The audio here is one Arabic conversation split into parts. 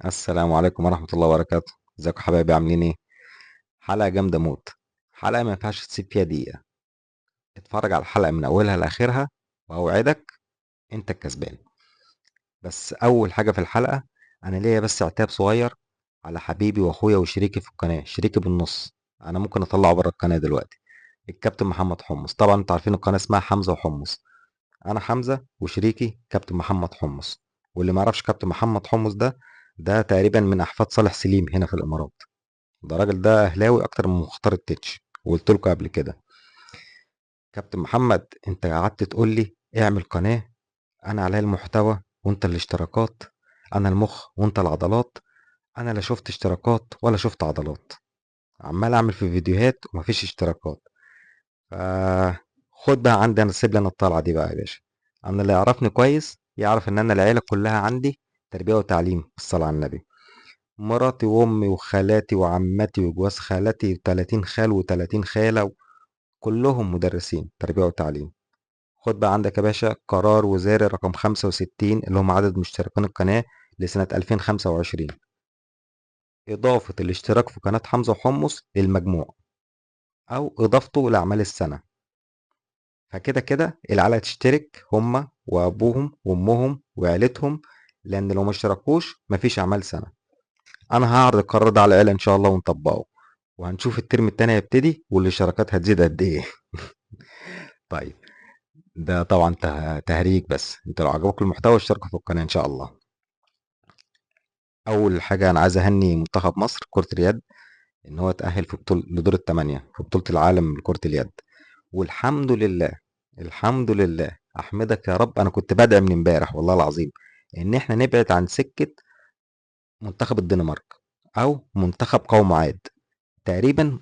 السلام عليكم ورحمة الله وبركاته. ازيكم يا حبايبي عاملين ايه؟ حلقة جامدة موت. حلقة ما ينفعش تسيب فيها دقيقة. اتفرج على الحلقة من أولها لآخرها وأوعدك أنت الكسبان. بس أول حاجة في الحلقة، أنا ليا بس عتاب صغير على حبيبي وأخويا وشريكي في القناة، شريكي بالنص. أنا ممكن أطلعه بره القناة دلوقتي. الكابتن محمد حمص، طبعا أنتوا عارفين القناة اسمها حمزة وحمص. أنا حمزة وشريكي كابتن محمد حمص. واللي ما يعرفش كابتن محمد حمص ده تقريبا من أحفاد صالح سليم هنا في الإمارات. ده الراجل ده اهلاوي اكتر من مختار التتش، وقلت لكم قبل كده. كابتن محمد، انت قعدت تقول لي اعمل قناه، انا عليا المحتوى وانت الاشتراكات، انا المخ وانت العضلات. انا لا شفت اشتراكات ولا شفت عضلات، عمال اعمل في فيديوهات ومفيش اشتراكات. ف خد بقى عندي انا، سيب لي انا الطلعه دي بقى يا باشا. انا اللي يعرفني كويس يعرف ان انا العيله كلها عندي تربيه وتعليم، الصلاه على النبي. مراتي وامي وخالاتي وعماتي وجواز خالتي و30 خال و30 خاله، كلهم مدرسين تربية وتعليم. خد بقى عندك يا باشا قرار وزاري رقم 65 اللي هم عدد مشتركين القناة لسنة 2025، إضافة الاشتراك في قناة حمزة وحمص للمجموع، أو إضافته لأعمال السنة. فكده كده العيلة هتشترك، هما وأبوهم وأمهم وعيلتهم، لأن لو ما اشتركوش مفيش أعمال سنة. أنا هعرض القرار ده على العيلة إن شاء الله ونطبقه، وهنشوف الترم التاني هيبتدي والاشتراكات هتزيد قد إيه. طيب، ده طبعا تهريج بس. انت لو عجبك المحتوى اشتركوا في القناة ان شاء الله. اول حاجة انا عايز اهني منتخب مصر كرة اليد ان هو اتأهل في بطولة لدور الثمانية في بطولة العالم لكرة اليد. والحمد لله، الحمد لله، احمدك يا رب. انا كنت بدعي من امبارح والله العظيم ان احنا نبعد عن سكة منتخب الدنمارك او منتخب قوم عاد. تقريبا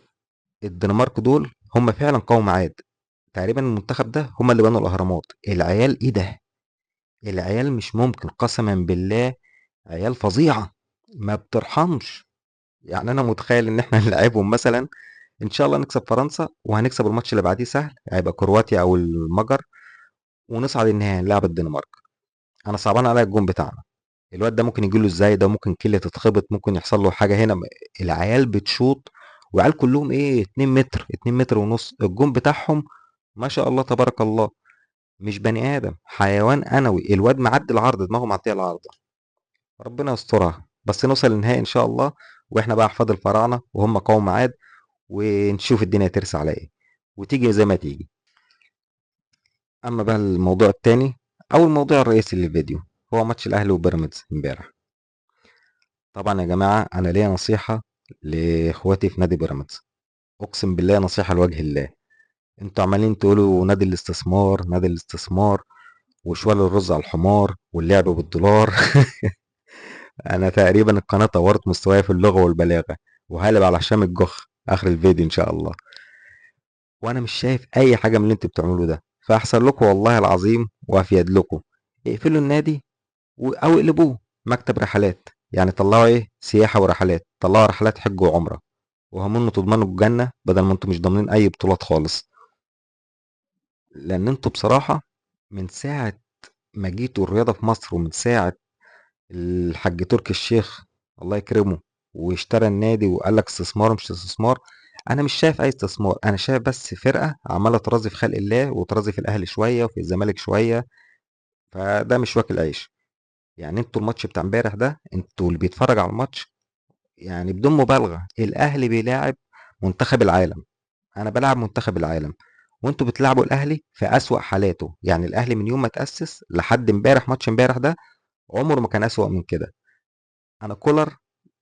الدنمارك دول هم فعلا قوم عاد. تقريبا المنتخب ده هم اللي بنوا الاهرامات. العيال ايه ده؟ العيال مش ممكن، قسما بالله عيال فظيعة، ما بترحمش. يعني انا متخيل ان احنا نلعبهم مثلا، ان شاء الله نكسب فرنسا وهنكسب الماتش اللي بعديه سهل، هيبقى كرواتيا او المجر، ونصعد النهائي نلعب الدنمارك. انا صعبان عليا الجون بتاعنا. الواد ده ممكن يجيله ازاي؟ ده ممكن كلية تتخبط، ممكن يحصل له حاجة هنا. العيال بتشوط، وعيال كلهم ايه، 2 متر 2 متر ونص. الجون بتاعهم ما شاء الله تبارك الله، مش بني ادم، حيوان انوي. الواد معدي العرض، دماغه معديه العرض. ربنا يسترها بس نوصل للنهائي ان شاء الله، واحنا بقى احفاد الفراعنه وهم قوم عاد، ونشوف الدنيا ترسى على ايه وتيجي زي ما تيجي. اما بقى الموضوع التاني او الموضوع الرئيسي للفيديو، هو ماتش الاهلي وبيراميدز امبارح. طبعا يا جماعه انا ليا نصيحه لاخواتي في نادي بيراميدز، اقسم بالله نصيحه لوجه الله. انتوا عمالين تقولوا نادي الاستثمار نادي الاستثمار، وشوال الرز على الحمار واللعب بالدولار. انا تقريبا القناه طورت مستواي في اللغه والبلاغه، وهقلب على هشام الجخ اخر الفيديو ان شاء الله. وانا مش شايف اي حاجه من اللي انتوا بتعملوه ده، فاحسن لكم والله العظيم وافيد لكم اقفلوا النادي او اقلبوه مكتب رحلات. يعني طلعوا ايه، سياحه ورحلات، طلعوا رحلات حج وعمره، وهمنوا تضمنوا الجنه بدل ما انتم مش ضامنين اي بطولات خالص. لان انتوا بصراحه من ساعه ما جيتوا الرياضه في مصر، ومن ساعه الحاج تركي الشيخ الله يكرمه واشترى النادي وقال لك استثمار مش استثمار، انا مش شايف اي استثمار. انا شايف بس فرقه عماله ترازي في خلق الله، وترازي في الاهلي شويه وفي الزمالك شويه، فده مش واكل عيش. يعني انتوا الماتش بتاع امبارح ده، انتوا اللي بيتفرج على الماتش، يعني بدون مبالغه الاهلي بيلاعب منتخب العالم، انا بلعب منتخب العالم، وانتوا بتلعبوا الاهلي في اسوأ حالاته. يعني الاهلي من يوم ما تأسس لحد امبارح، ماتش امبارح ده عمره ما كان اسوأ من كده. انا كولر،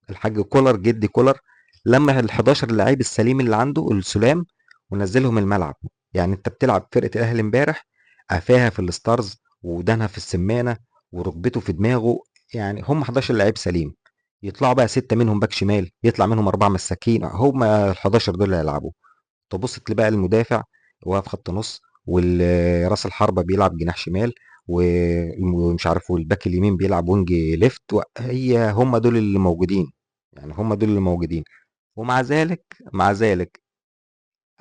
الحاج كولر جدي كولر، لما ال 11 لعيب السليم اللي عنده السلام ونزلهم الملعب. يعني انت بتلعب فرقه الاهلي امبارح، قفاها في الستارز ودانها في السمانه وركبته في دماغه. يعني هم 11 لعيب سليم، يطلعوا بقى ستة منهم باك شمال، يطلع منهم أربعة مساكين، هم ال 11 دول اللي هيلعبوا. تبص تلاقي بقى المدافع واقف خط نص، والراس الحربة بيلعب جناح شمال، ومش عارف، والباك اليمين بيلعب وينج ليفت، هي هم دول اللي موجودين. يعني هم دول اللي موجودين. ومع ذلك، مع ذلك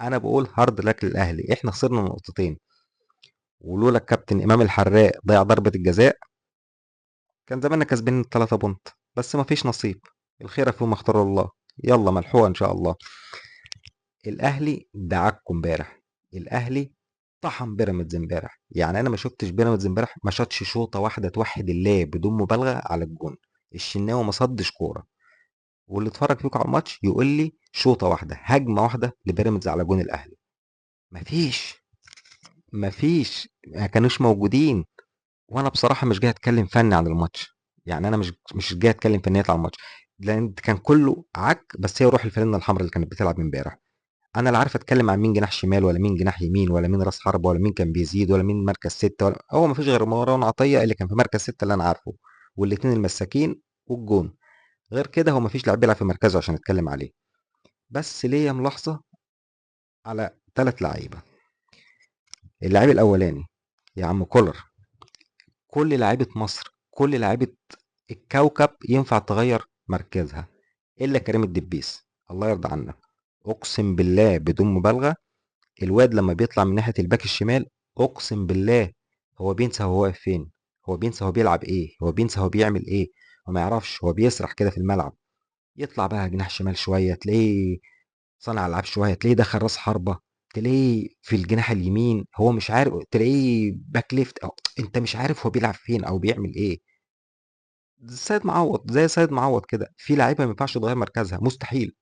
انا بقول هارد لك للاهلي، احنا خسرنا نقطتين، ولولا الكابتن امام الحراق ضيع ضربة الجزاء كان زماننا كسبانين 3 بونت. بس ما فيش نصيب. الخير فيما اختار الله. يلا ملحوقه ان شاء الله. الاهلي دعكوا امبارح. الاهلي طحن بيراميدز امبارح. يعني انا ما شفتش بيراميدز امبارح ما شاطش شوطه واحده توحد الله بدون مبالغه على الجون. الشناوي ما صدش كوره. واللي اتفرج فيكم على الماتش يقول لي شوطه واحده هجمه واحده لبيراميدز على جون الاهلي. مفيش. مفيش، ما كانوش موجودين. وانا بصراحه مش جاي اتكلم فني عن الماتش. يعني انا مش جاي اتكلم فنيات على الماتش. لان كان كله عك، بس هي روح الفانلة الحمراء اللي كانت بتلعب امبارح. انا لا عارف اتكلم عن مين جناح شمال ولا مين جناح يمين ولا مين راس حربة ولا مين كان بيزيد ولا مين مركز ستة، ولا هو ما فيش غير مروان عطية اللي كان في مركز ستة اللي انا عارفه. والاتنين المساكين والجون. غير كده هو ما فيش لاعب بيلعب في مركزه عشان اتكلم عليه. بس ليا ملاحظة على ثلاث لعيبة. اللاعب الاولاني يا عم كولر. كل لعيبة مصر، كل لعيبة الكوكب ينفع تغير مركزها الا كريم الدبيس. الله يرضى عنك. اقسم بالله بدون مبالغة. الواد لما بيطلع من ناحية الباك الشمال، اقسم بالله هو بينسى هو واقف فين. هو بينسى هو بيلعب ايه، هو بينسى هو بيعمل ايه. هو ما يعرفش، هو بيسرح كده في الملعب. يطلع بقى جناح شمال شوية تلاقيه صانع العاب، شوية تلاقيه دخل راس حربة، تلاقيه في الجناح اليمين هو مش عارف، تلاقيه باك ليفت أو انت مش عارف هو بيلعب فين او بيعمل ايه. سيد معوض زي سيد معوض كده، في لعيبه ما ينفعش تغير مركزها مستحيل.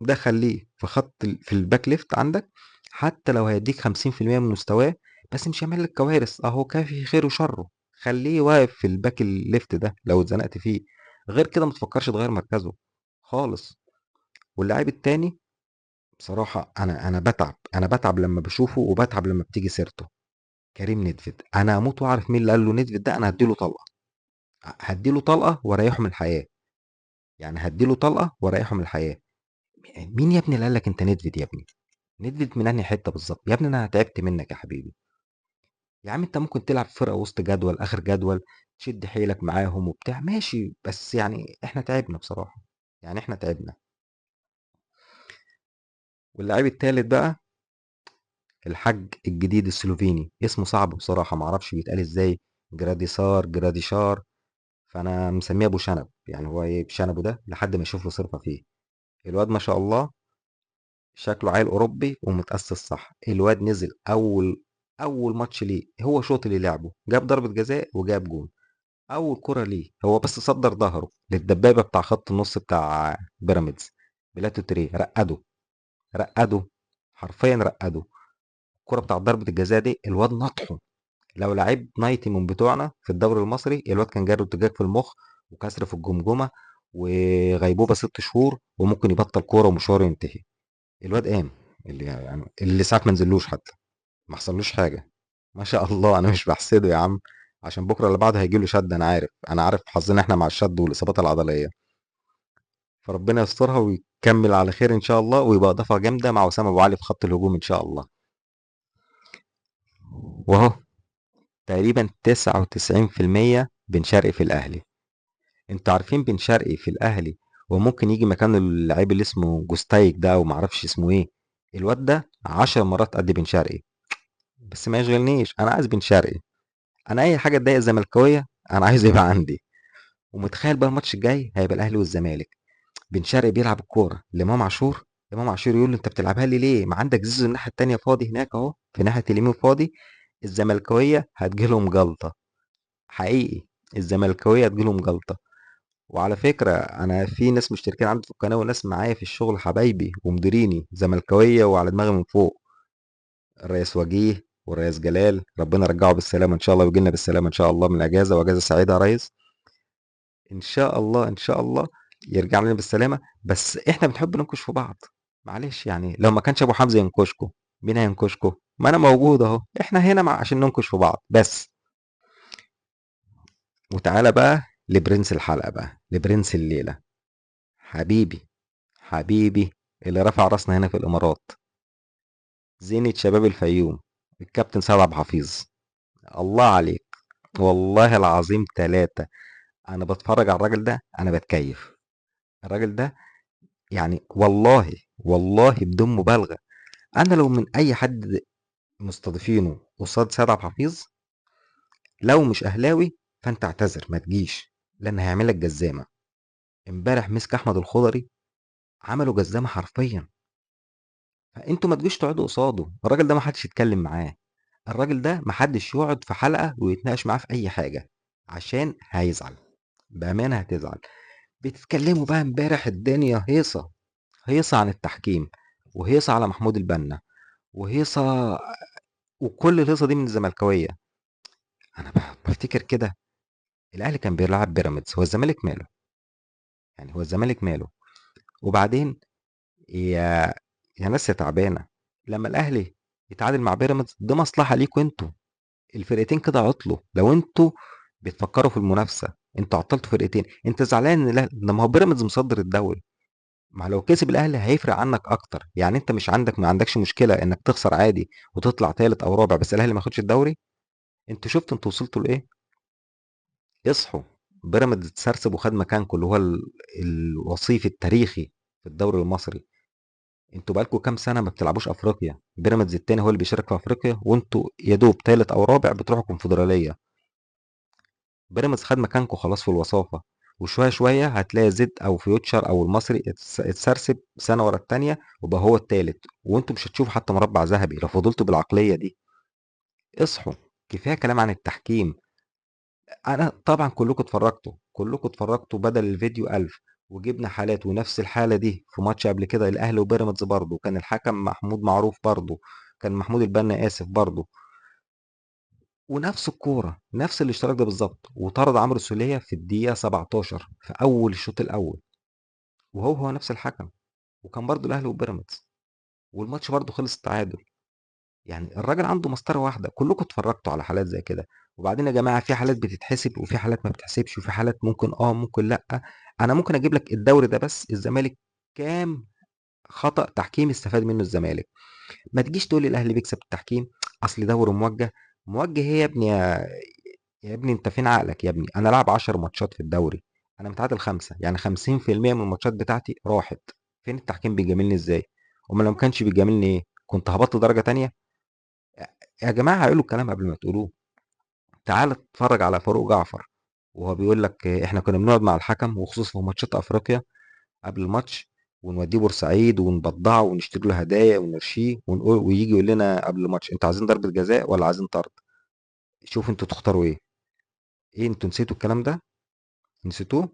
ده خليه في في الباك ليفت عندك. حتى لو هيديك 50% من مستواه، بس مش هيعمل لك كوارث، اهو كافي خير وشره. خليه واقف في الباك الليفت ده لو اتزنقت فيه. غير كده ما تفكرش تغير مركزه خالص. واللاعب التاني بصراحة أنا بتعب، أنا بتعب لما بشوفه وبتعب لما بتيجي سيرته. كريم نيدفيد، أنا أموت وأعرف مين اللي قال له نيدفيد ده. أنا هديله طلقة. هديله طلقة وأريحه من الحياة. يعني هديله طلقة وأريحه من الحياة. مين يا ابني اللي قال لك أنت نيدفيد يا ابني؟ نيدفيد من أنهي حتة بالظبط يا ابني؟ أنا تعبت منك يا حبيبي. يا عم أنت ممكن تلعب في فرقة وسط جدول آخر جدول، تشد حيلك معاهم وبتاع ماشي، بس يعني إحنا تعبنا بصراحة. يعني إحنا تعبنا. واللاعب التالت بقى الحاج الجديد السلوفيني، اسمه صعب بصراحة معرفش بيتقال ازاي. جراديشار. فانا مسميه ابو شنب، يعني هو ايه بشنبه ده لحد ما يشوف له صرفة فيه. الواد ما شاء الله شكله عيل اوروبي ومتأسس صح. الواد نزل اول ماتش ليه هو شوط اللي لعبه جاب ضربة جزاء وجاب جون. اول كرة ليه هو بس صدر ظهره للدبابة بتاع خط النص بتاع بيراميدز. بلاتو تري رقده حرفيا رقده. الكرة بتاع ضربة الجزاء دي الواد نطحه. لو لعيب نايتي من بتوعنا في الدوري المصري الواد كان جاله ارتجاج في المخ وكسر في الجمجمة وغيبوبة 6 شهور وممكن يبطل كورة ومشواره ينتهي. الواد قام. اللي ساعات ما نزلوش حتى ما حصلوش حاجة. ما شاء الله انا مش بحسده يا عم. عشان بكرة اللي بعده هيجيله شد. انا عارف حظنا احنا مع الشد والاصابات العضلية. فربنا يسترها ويكمل على خير ان شاء الله ويبقى اضافة جامدة مع وسام ابو علي في خط الهجوم ان شاء الله. واهو تقريبا 99% بن شرقي في الاهلي. انتوا عارفين بن شرقي في الاهلي وممكن يجي مكانه اللعيب اللي اسمه جوستايك ده وما اعرفش اسمه ايه. الواد ده 10 مرات قد بن شرقي. بس ما يشغلنيش، انا عايز بن شرقي. انا اي حاجه تضايق الزملكاويه انا عايز يبقى عندي. ومتخيل بقى الماتش الجاي هيبقى الاهلي والزمالك. بن شرقي بيلعب الكوره لامام عاشور. امام عاشور يقول له انت بتلعبها لي ليه؟ ما عندك زيزو الناحيه التانيه فاضي هناك اهو في ناحيه اليمين فاضي. الزملكاويه هتجيلهم جلطه. حقيقي. الزملكاويه هتجيلهم جلطه. وعلى فكرة أنا في ناس مشتركين عندي في القناة وناس معايا في الشغل حبايبي ومديريني زملكاوية وعلى دماغي من فوق. الرئيس وجيه والرئيس جلال ربنا يرجعه بالسلامة إن شاء الله ويجي لنا بالسلامة إن شاء الله من الأجازة وأجازة سعيدة يا ريس. إن شاء الله إن شاء الله يرجع لنا بالسلامة. بس إحنا بنحب ننكش في بعض. معلش يعني لو ما كانش أبو حمزة ينكشكو مين هينكشكو؟ ما أنا موجود أهو. إحنا هنا عشان ننكش في بعض بس. وتعالى بقى لبرنس الحلقة بقى لبرنس الليلة. حبيبي. حبيبي. اللي رفع راسنا هنا في الامارات. زينة شباب الفيوم. الكابتن سيد عبد الحفيظ. الله عليك. والله العظيم 3. انا بتفرج على الراجل ده انا بتكيف. الراجل ده يعني والله بدون مبالغة. انا لو من اي حد مستضيفينه قصاد سيد عبد الحفيظ لو مش اهلاوي فانت اعتذر ما تجيش. لان هيعمل لك جزامه. امبارح مسك احمد الخضري، عملوا جزامه حرفيا. فانتوا ما تجوش تقعدوا قصاده، الراجل ده ما حدش يتكلم معاه، الراجل ده ما حدش يقعد في حلقه ويتناقش معاه في اي حاجه، عشان هيزعل، بامانه هتزعل. بتتكلموا بقى امبارح الدنيا هيصه، هيصه عن التحكيم، وهيصه على محمود البنا، وهيصه، وكل الهيصه دي من الزملكاويه. انا بفتكر كده، الاهلي كان بيلعب بيراميدز، هو الزمالك ماله؟ يعني هو الزمالك ماله؟ وبعدين يا يا ناس يا تعبانه، لما الاهلي يتعادل مع بيراميدز دي مصلحه ليكوا انتوا، الفرقتين كده عطلوا، لو انتوا بتفكروا في المنافسه انتوا عطلتوا فرقتين. انت زعلان ان لما هو بيراميدز مصدر الدوري، ما لو كسب الاهلي هيفرق عنك اكتر، يعني انت مش عندك، ما عندكش مشكله انك تخسر عادي وتطلع ثالث او رابع بس الاهلي ما ياخدش الدوري. انتوا شفتوا انتوا وصلتوا لايه؟ اصحوا. بيراميدز اتسرسب وخد مكانكم اللي هو الوصيف التاريخي في الدوري المصري. انتوا بقالكم كام سنه ما بتلعبوش افريقيا، بيراميدز التاني هو اللي بيشارك في افريقيا وانتوا يا دوب تالت او رابع بتروحوا كونفدراليه. بيراميدز خد مكانكم خلاص في الوصافه، وشويه شويه هتلاقي زد او فيوتشر او المصري اتسرسب سنه ورا التانيه وبقى هو التالت، وانتوا مش هتشوفوا حتى مربع ذهبي لو فضلتوا بالعقليه دي. اصحوا. كفايه كلام عن التحكيم. انا طبعا كلكم اتفرجتوا بدل الفيديو 1000، وجبنا حالات ونفس الحاله دي في ماتش قبل كده الاهلي وبيراميدز برضه كان الحكم محمود معروف برضه، كان محمود البنا اسف برضه، ونفس الكوره نفس الاشتراك ده بالظبط، وطرد عمرو السوليه في الدقيقه 17 في اول الشوط الاول، وهو نفس الحكم، وكان برضه الاهلي وبيراميدز، والماتش برضه خلص تعادل. يعني الراجل عنده مسطره واحده، كلكم اتفرجتوا على حالات زي كده. وبعدين يا جماعه في حالات بتتحسب وفي حالات ما بتتحسبش وفي حالات ممكن ممكن لا. انا ممكن اجيب لك الدوري ده بس الزمالك كام خطأ تحكيمي استفاد منه الزمالك. ما تجيش تقول لي الاهلي بيكسب التحكيم اصل دوري موجه. موجه ايه يا ابني؟ يا ابني انت فين عقلك يا ابني؟ انا لعب 10 ماتشات في الدوري، انا متعادل خمسه، يعني 50% من الماتشات بتاعتي راحت. فين التحكيم بيجاملني ازاي؟ امال لو ما كانش بيجاملني ايه كنت هبطت درجه تانية؟ يا جماعه قولوا الكلام قبل ما تقولوه. تعال اتفرج على فاروق جعفر وهو بيقول لك احنا كنا بنقعد مع الحكم وخصوصا في ماتشات افريقيا قبل الماتش، ونوديه بورسعيد ونبضعه ونشتري له هدايا ونرشيه ونقول، ويجي يقول لنا قبل الماتش انتوا عايزين ضربة جزاء ولا عايزين طرد؟ شوفوا انتوا تختاروا ايه. ايه انتوا نسيتوا الكلام ده؟ نسيتوه؟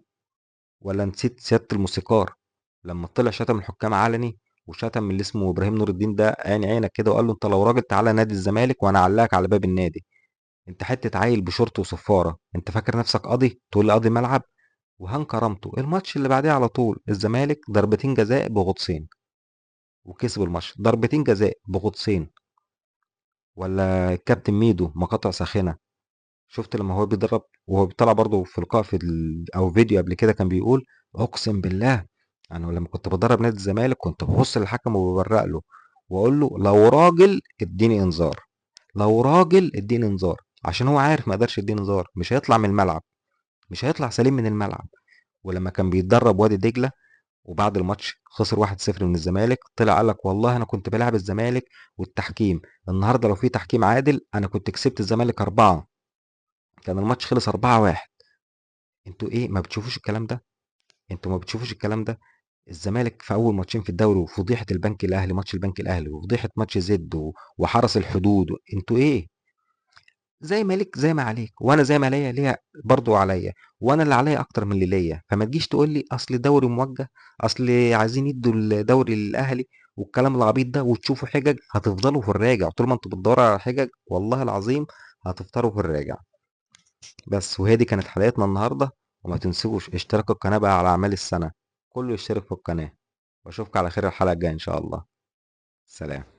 ولا نسيت سيادة الموسيقار لما طلع شتم الحكام علني، وشتم اللي اسمه ابراهيم نور الدين ده عين عينك كده، وقال له انت لو راجل تعالى نادي الزمالك وانا اعلقك على باب النادي، انت حتة عيل بشورت وصفارة، انت فاكر نفسك قاضي تقول لي قاضي ملعب؟ وهان كرامته. الماتش اللي بعديه على طول الزمالك ضربتين جزاء بغطسين وكسب الماتش، ضربتين جزاء بغطسين. ولا الكابتن ميدو مقاطع ساخنة، شفت لما هو بيدرب وهو بيطلع برضه في لقاء او فيديو قبل كده كان بيقول اقسم بالله انا لما كنت بدرب نادي الزمالك كنت ببص للحكم وببرق له واقول له لو راجل اديني انذار، لو راجل اديني انذار، عشان هو عارف ما قدرش يديني انذار مش هيطلع من الملعب، مش هيطلع سليم من الملعب. ولما كان بيتدرب وادي دجلة وبعد الماتش خسر 1-0 من الزمالك طلع قال لك والله انا كنت بلعب الزمالك والتحكيم، النهارده لو في تحكيم عادل انا كنت كسبت الزمالك 4، كان الماتش خلص 4-1. انتوا ايه ما بتشوفوش الكلام ده؟ انتوا ما بتشوفوش الكلام ده؟ الزمالك في اول ماتشين في الدوري وفضيحه البنك الاهلي، ماتش البنك الاهلي وفضيحه ماتش زد وحرس الحدود انتوا ايه؟ زي ما ليك زي ما عليك، وانا زي ما ليا برضو عليا، وانا اللي عليا اكتر من اللي ليا. فما تجيش تقول لي اصل الدوري موجه، اصل عايزين يدوا الدوري للاهلي والكلام العبيط ده، وتشوفوا حجج هتفضلوا في الراجع طول ما انتوا بتدوروا على حجج والله العظيم هتفطروا في الراجع. بس وهي دي كانت حلقتنا النهارده، وما تنسوش اشتراك القناه بقى على اعمال السنه، كله يشترك في القناه، واشوفك على خير الحلقه الجايه ان شاء الله. سلام.